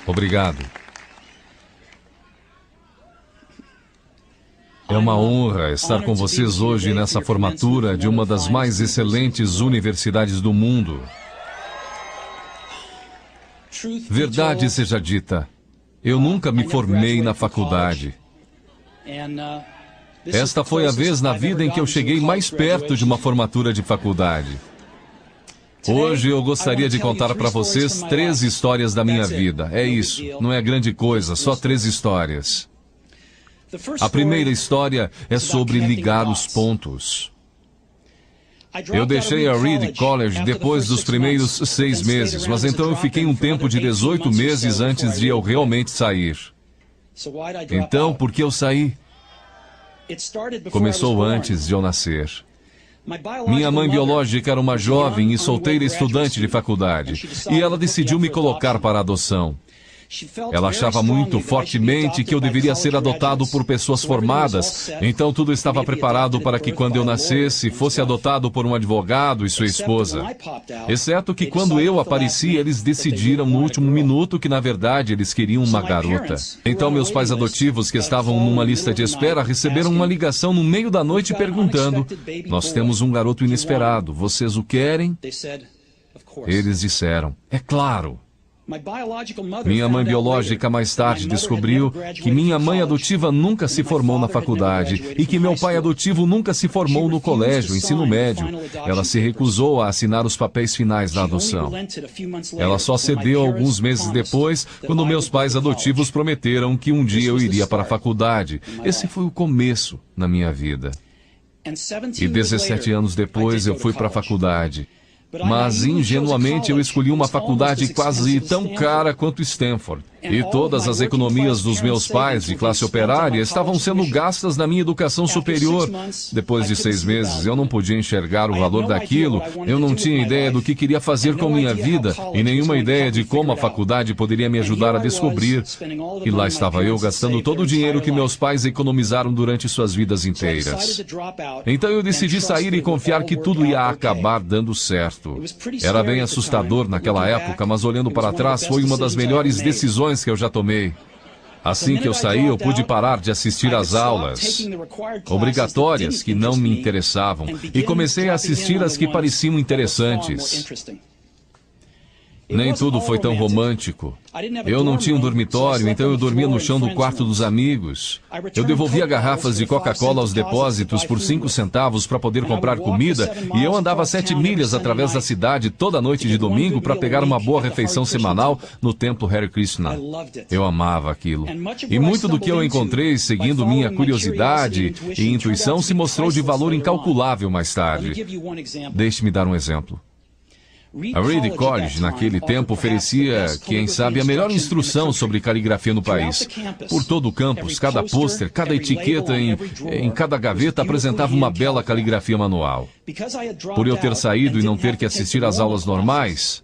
Obrigado. É uma honra estar com vocês hoje nessa formatura de uma das mais excelentes universidades do mundo. Verdade seja dita, eu nunca me formei na faculdade. Esta foi a vez na vida em que eu cheguei mais perto de uma formatura de faculdade. Hoje eu gostaria de contar para vocês 3 histórias da minha vida. É isso, não é grande coisa, só 3 histórias. A primeira história é sobre ligar os pontos. Eu deixei a Reed College depois dos primeiros 6 meses, mas então eu fiquei um tempo de 18 meses antes de eu realmente sair. Então, por que eu saí? Começou antes de eu nascer. Minha mãe biológica era uma jovem e solteira estudante de faculdade, e ela decidiu me colocar para adoção. Ela achava muito fortemente que eu deveria ser adotado por pessoas formadas, então tudo estava preparado para que quando eu nascesse, fosse adotado por um advogado e sua esposa. Exceto que quando eu apareci, eles decidiram no último minuto que na verdade eles queriam uma garota. Então meus pais adotivos, que estavam numa lista de espera, receberam uma ligação no meio da noite perguntando: "Nós temos um garoto inesperado, vocês o querem?" Eles disseram: "É claro." Minha mãe biológica mais tarde descobriu que minha mãe adotiva nunca se formou na faculdade e que meu pai adotivo nunca se formou no colégio, ensino médio. Ela se recusou a assinar os papéis finais da adoção. Ela só cedeu alguns meses depois, quando meus pais adotivos prometeram que um dia eu iria para a faculdade. Esse foi o começo na minha vida. E 17 anos depois eu fui para a faculdade. Mas, ingenuamente, eu escolhi uma faculdade quase tão cara quanto Stanford. E todas as economias dos meus pais de classe operária estavam sendo gastas na minha educação superior. Depois de 6 meses, eu não podia enxergar o valor daquilo, eu não tinha ideia do que queria fazer com minha vida, e nenhuma ideia de como a faculdade poderia me ajudar a descobrir. E lá estava eu gastando todo o dinheiro que meus pais economizaram durante suas vidas inteiras. Então eu decidi sair e confiar que tudo ia acabar dando certo. Era bem assustador naquela época, mas olhando para trás, foi uma das melhores decisões que eu já tomei. Assim que eu saí, eu pude parar de assistir às aulas obrigatórias que não me interessavam e comecei a assistir às que pareciam interessantes. Nem tudo foi tão romântico. Eu não tinha um dormitório, então eu dormia no chão do quarto dos amigos. Eu devolvia garrafas de Coca-Cola aos depósitos por 5 centavos para poder comprar comida, e eu andava 7 milhas através da cidade toda noite de domingo para pegar uma boa refeição semanal no templo Hare Krishna. Eu amava aquilo. E muito do que eu encontrei seguindo minha curiosidade e intuição se mostrou de valor incalculável mais tarde. Deixe-me dar um exemplo. A Reed College, naquele tempo, oferecia, quem sabe, a melhor instrução sobre caligrafia no país. Por todo o campus, cada pôster, cada etiqueta em cada gaveta apresentava uma bela caligrafia manual. Por eu ter saído e não ter que assistir às aulas normais,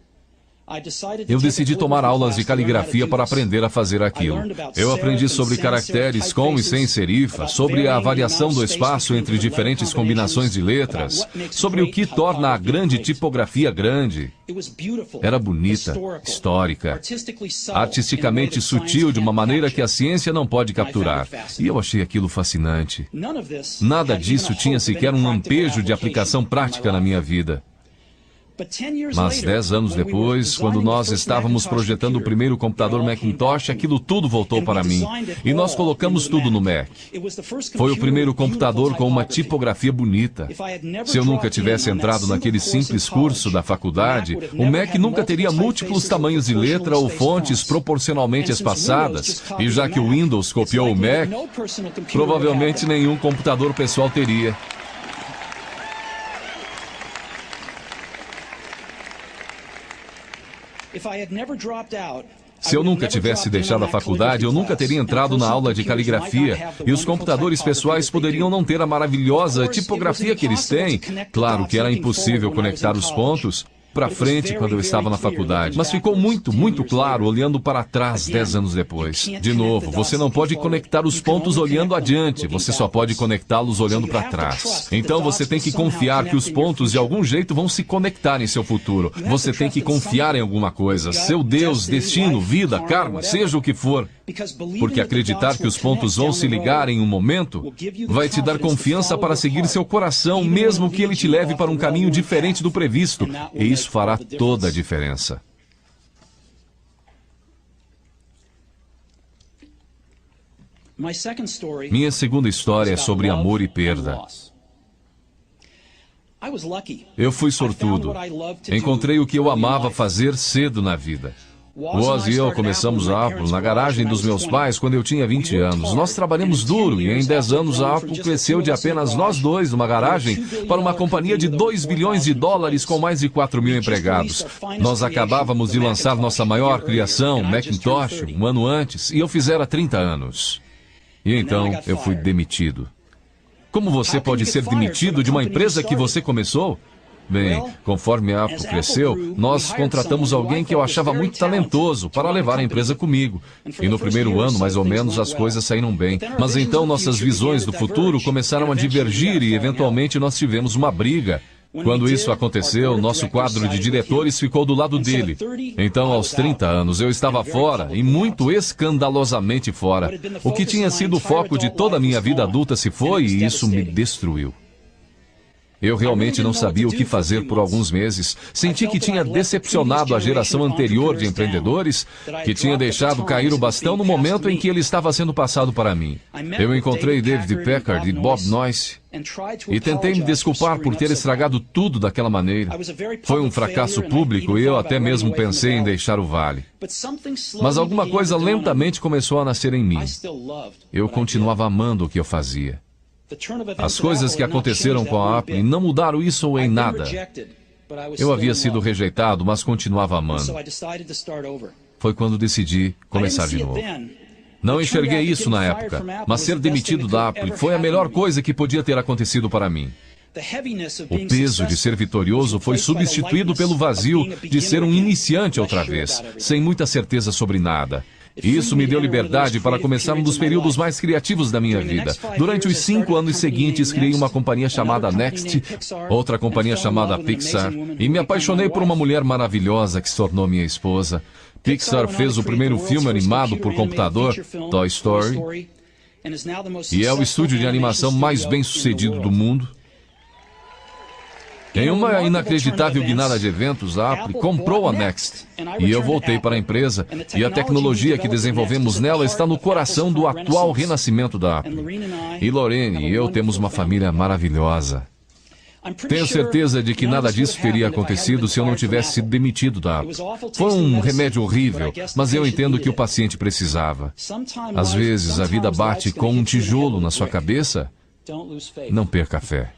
eu decidi tomar aulas de caligrafia para aprender a fazer aquilo. Eu aprendi sobre caracteres com e sem serifa, sobre a variação do espaço entre diferentes combinações de letras, sobre o que torna a grande tipografia grande. Era bonita, histórica, artisticamente sutil de uma maneira que a ciência não pode capturar. E eu achei aquilo fascinante. Nada disso tinha sequer um lampejo de aplicação prática na minha vida. Mas 10 anos depois, quando nós estávamos projetando o primeiro computador Macintosh, aquilo tudo voltou para mim. E nós colocamos tudo no Mac. Foi o primeiro computador com uma tipografia bonita. Se eu nunca tivesse entrado naquele simples curso da faculdade, o Mac nunca teria múltiplos tamanhos de letra ou fontes proporcionalmente espaçadas. E já que o Windows copiou o Mac, provavelmente nenhum computador pessoal teria. Se eu nunca tivesse deixado a faculdade, eu nunca teria entrado na aula de caligrafia, e os computadores pessoais poderiam não ter a maravilhosa tipografia que eles têm. Claro que era impossível conectar os pontos, para frente quando eu estava na faculdade, mas ficou muito claro olhando para trás 10 anos depois. De novo, você não pode conectar os pontos olhando adiante, você só pode conectá-los olhando para trás. Então você tem que confiar que os pontos de algum jeito vão se conectar em seu futuro. Você tem que confiar em alguma coisa, seu Deus, destino, vida, karma, seja o que for. Porque acreditar que os pontos vão se ligar em um momento vai te dar confiança para seguir seu coração, mesmo que ele te leve para um caminho diferente do previsto. E isso fará toda a diferença. Minha segunda história é sobre amor e perda. Eu fui sortudo. Encontrei o que eu amava fazer cedo na vida. Woz e eu começamos a Apple na garagem dos meus pais quando eu tinha 20 anos. Nós trabalhamos duro e em 10 anos a Apple cresceu de apenas nós dois numa garagem para uma companhia de $2 bilhões com mais de 4 mil empregados. Nós acabávamos de lançar nossa maior criação, Macintosh, um ano antes, e eu fizera 30 anos. E então eu fui demitido. Como você pode ser demitido de uma empresa que você começou? Bem, conforme a Apple cresceu, nós contratamos alguém que eu achava muito talentoso para levar a empresa comigo. E no primeiro ano, mais ou menos, as coisas saíram bem. Mas então nossas visões do futuro começaram a divergir e eventualmente nós tivemos uma briga. Quando isso aconteceu, nosso quadro de diretores ficou do lado dele. Então, aos 30 anos, eu estava fora, e muito escandalosamente fora. O que tinha sido o foco de toda a minha vida adulta se foi, e isso me destruiu. Eu realmente não sabia o que fazer por alguns meses. Senti que tinha decepcionado a geração anterior de empreendedores, que tinha deixado cair o bastão no momento em que ele estava sendo passado para mim. Eu encontrei David Packard e Bob Noyce e tentei me desculpar por ter estragado tudo daquela maneira. Foi um fracasso público e eu até mesmo pensei em deixar o vale. Mas alguma coisa lentamente começou a nascer em mim. Eu continuava amando o que eu fazia. As coisas que aconteceram com a Apple não mudaram isso em nada. Eu havia sido rejeitado, mas continuava amando. Foi quando decidi começar de novo. Não enxerguei isso na época, mas ser demitido da Apple foi a melhor coisa que podia ter acontecido para mim. O peso de ser vitorioso foi substituído pelo vazio de ser um iniciante outra vez, sem muita certeza sobre nada. E isso me deu liberdade para começar um dos períodos mais criativos da minha vida. Durante os 5 anos seguintes, criei uma companhia chamada Next, outra companhia chamada Pixar, e me apaixonei por uma mulher maravilhosa que se tornou minha esposa. Pixar fez o primeiro filme animado por computador, Toy Story, e é o estúdio de animação mais bem-sucedido do mundo. Em uma inacreditável guinada de eventos, a Apple comprou a Next. E eu voltei para a empresa, e a tecnologia que desenvolvemos nela está no coração do atual renascimento da Apple. E Lorraine e eu temos uma família maravilhosa. Tenho certeza de que nada disso teria acontecido se eu não tivesse sido demitido da Apple. Foi um remédio horrível, mas eu entendo que o paciente precisava. Às vezes a vida bate com um tijolo na sua cabeça. Não perca a fé.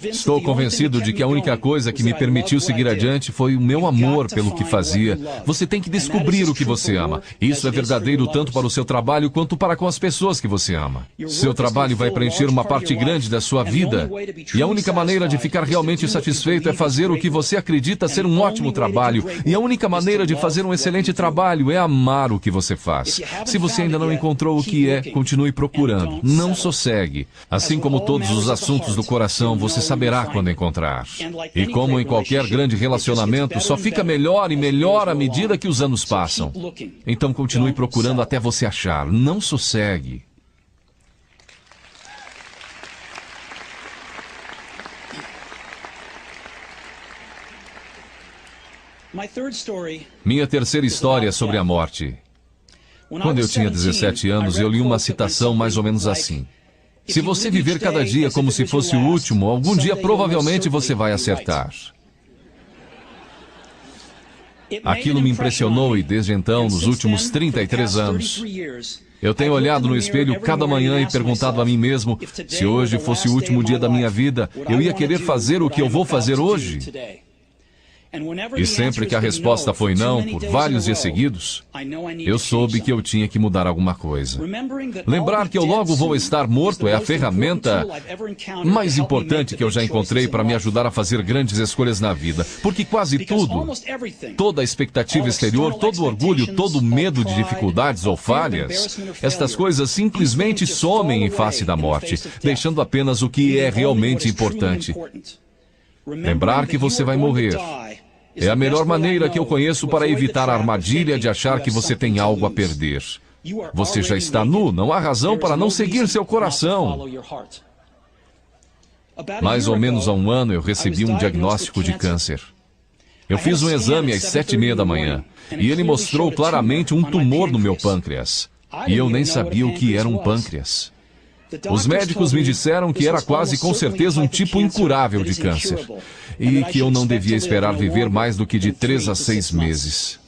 Estou convencido de que a única coisa que me permitiu seguir adiante foi o meu amor pelo que fazia. Você tem que descobrir o que você ama. Isso é verdadeiro tanto para o seu trabalho quanto para com as pessoas que você ama. Seu trabalho vai preencher uma parte grande da sua vida. E a única maneira de ficar realmente satisfeito é fazer o que você acredita ser um ótimo trabalho. E a única maneira de fazer um excelente trabalho é amar o que você faz. Se você ainda não encontrou o que é, continue procurando. Não sossegue. Assim como todos os assuntos do coração, você saberá quando encontrar. E como em qualquer grande relacionamento, só fica melhor e melhor à medida que os anos passam. Então continue procurando até você achar. Não sossegue. Minha terceira história é sobre a morte. Quando eu tinha 17 anos, eu li uma citação mais ou menos assim: se você viver cada dia como se fosse o último, algum dia provavelmente você vai acertar. Aquilo me impressionou e desde então, nos últimos 33 anos, eu tenho olhado no espelho cada manhã e perguntado a mim mesmo, se hoje fosse o último dia da minha vida, eu ia querer fazer o que eu vou fazer hoje? E sempre que a resposta foi não, por vários dias seguidos, eu soube que eu tinha que mudar alguma coisa. Lembrar que eu logo vou estar morto é a ferramenta mais importante que eu já encontrei para me ajudar a fazer grandes escolhas na vida. Porque quase tudo, toda a expectativa exterior, todo o orgulho, todo o medo de dificuldades ou falhas, estas coisas simplesmente somem em face da morte, deixando apenas o que é realmente importante. Lembrar que você vai morrer é a melhor maneira que eu conheço para evitar a armadilha de achar que você tem algo a perder. Você já está nu, não há razão para não seguir seu coração. Mais ou menos há um ano eu recebi um diagnóstico de câncer. Eu fiz um exame às 7h30 da manhã e ele mostrou claramente um tumor no meu pâncreas. E eu nem sabia o que era um pâncreas. Os médicos me disseram que era quase com certeza um tipo incurável de câncer e que eu não devia esperar viver mais do que de 3 a 6 meses.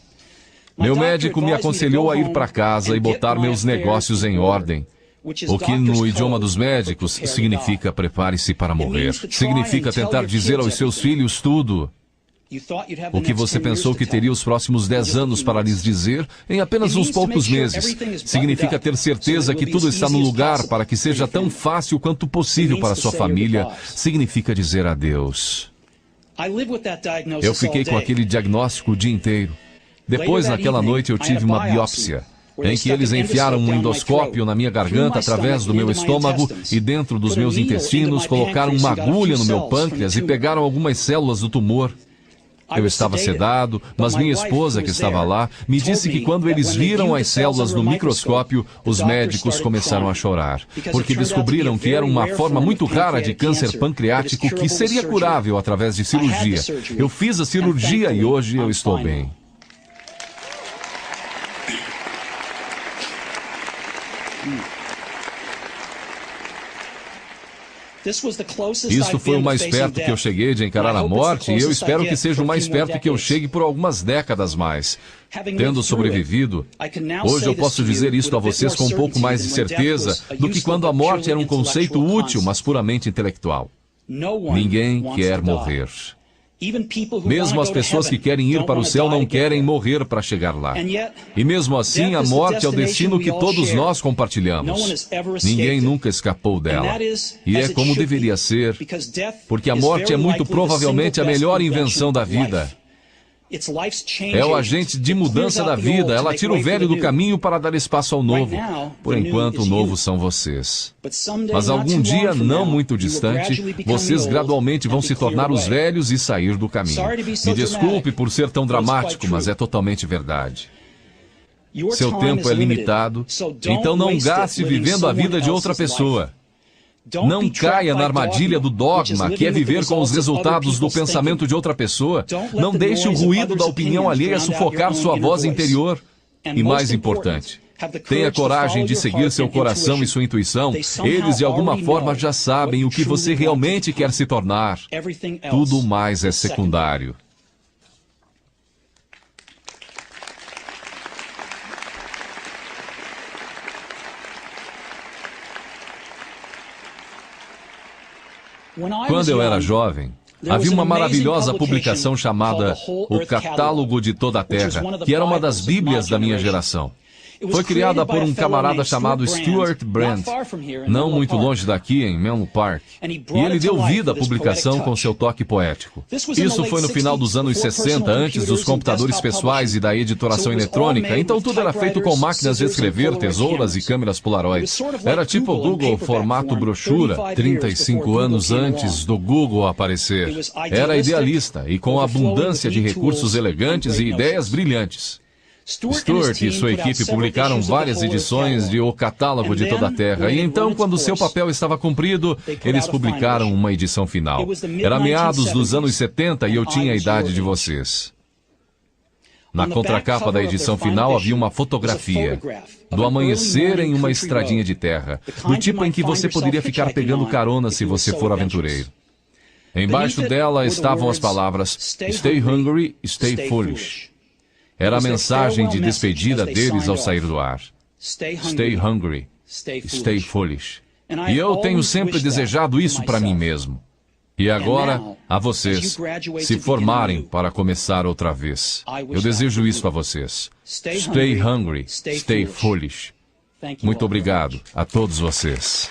Meu médico me aconselhou a ir para casa e botar meus negócios em ordem, o que no idioma dos médicos significa prepare-se para morrer. Significa tentar dizer aos seus filhos tudo o que você pensou que teria os próximos 10 anos para lhes dizer em apenas uns poucos meses. Significa ter certeza que tudo está no lugar para que seja tão fácil quanto possível para sua família. Significa dizer adeus. Eu fiquei com aquele diagnóstico o dia inteiro. Depois, naquela noite, eu tive uma biópsia, em que eles enfiaram um endoscópio na minha garganta através do meu estômago e dentro dos meus intestinos, colocaram uma agulha no meu pâncreas e pegaram algumas células do tumor. Eu estava sedado, mas minha esposa, que estava lá, me disse que quando eles viram as células no microscópio, os médicos começaram a chorar, porque descobriram que era uma forma muito rara de câncer pancreático que seria curável através de cirurgia. Eu fiz a cirurgia e hoje eu estou bem. Isso foi o mais perto que eu cheguei de encarar a morte, e eu espero que seja o mais perto que eu chegue por algumas décadas mais. Tendo sobrevivido, hoje eu posso dizer isto a vocês com um pouco mais de certeza do que quando a morte era um conceito útil, mas puramente intelectual. Ninguém quer morrer. Mesmo as pessoas que querem ir para o céu não querem morrer para chegar lá. E mesmo assim, a morte é o destino que todos nós compartilhamos. Ninguém nunca escapou dela. E é como deveria ser, porque a morte é muito provavelmente a melhor invenção da vida. É o agente de mudança da vida. Ela tira o velho do caminho para dar espaço ao novo. Por enquanto, o novo são vocês. Mas algum dia, não muito distante, vocês gradualmente vão se tornar os velhos e sair do caminho. Me desculpe por ser tão dramático, mas é totalmente verdade. Seu tempo é limitado, então não gaste vivendo a vida de outra pessoa. Não caia na armadilha do dogma, que é viver com os resultados do pensamento de outra pessoa. Não deixe o ruído da opinião alheia sufocar sua voz interior. E mais importante, tenha coragem de seguir seu coração e sua intuição. Eles de alguma forma já sabem o que você realmente quer se tornar. Tudo mais é secundário. Quando eu era jovem, havia uma maravilhosa publicação chamada O Catálogo de Toda a Terra, que era uma das Bíblias da minha geração. Foi criada por um camarada chamado Stuart Brand, não muito longe daqui, em Menlo Park. E ele deu vida à publicação com seu toque poético. Isso foi no final dos anos 60, antes dos computadores pessoais e da editoração eletrônica, então tudo era feito com máquinas de escrever, tesouras e câmeras Polaroid. Era tipo o Google formato brochura, 35 anos antes do Google aparecer. Era idealista e com abundância de recursos elegantes e ideias brilhantes. Stuart e sua equipe publicaram várias edições de O Catálogo de Toda a Terra, e então, quando seu papel estava cumprido, eles publicaram uma edição final. Era meados dos anos 70 e eu tinha a idade de vocês. Na contracapa da edição final havia uma fotografia do amanhecer em uma estradinha de terra, do tipo em que você poderia ficar pegando carona se você for aventureiro. Embaixo dela estavam as palavras Stay hungry, stay foolish. Era a mensagem de despedida deles ao sair do ar. Stay hungry, stay foolish. E eu tenho sempre desejado isso para mim mesmo. E agora, a vocês, se formarem para começar outra vez. Eu desejo isso a vocês. Stay hungry, stay foolish. Muito obrigado a todos vocês.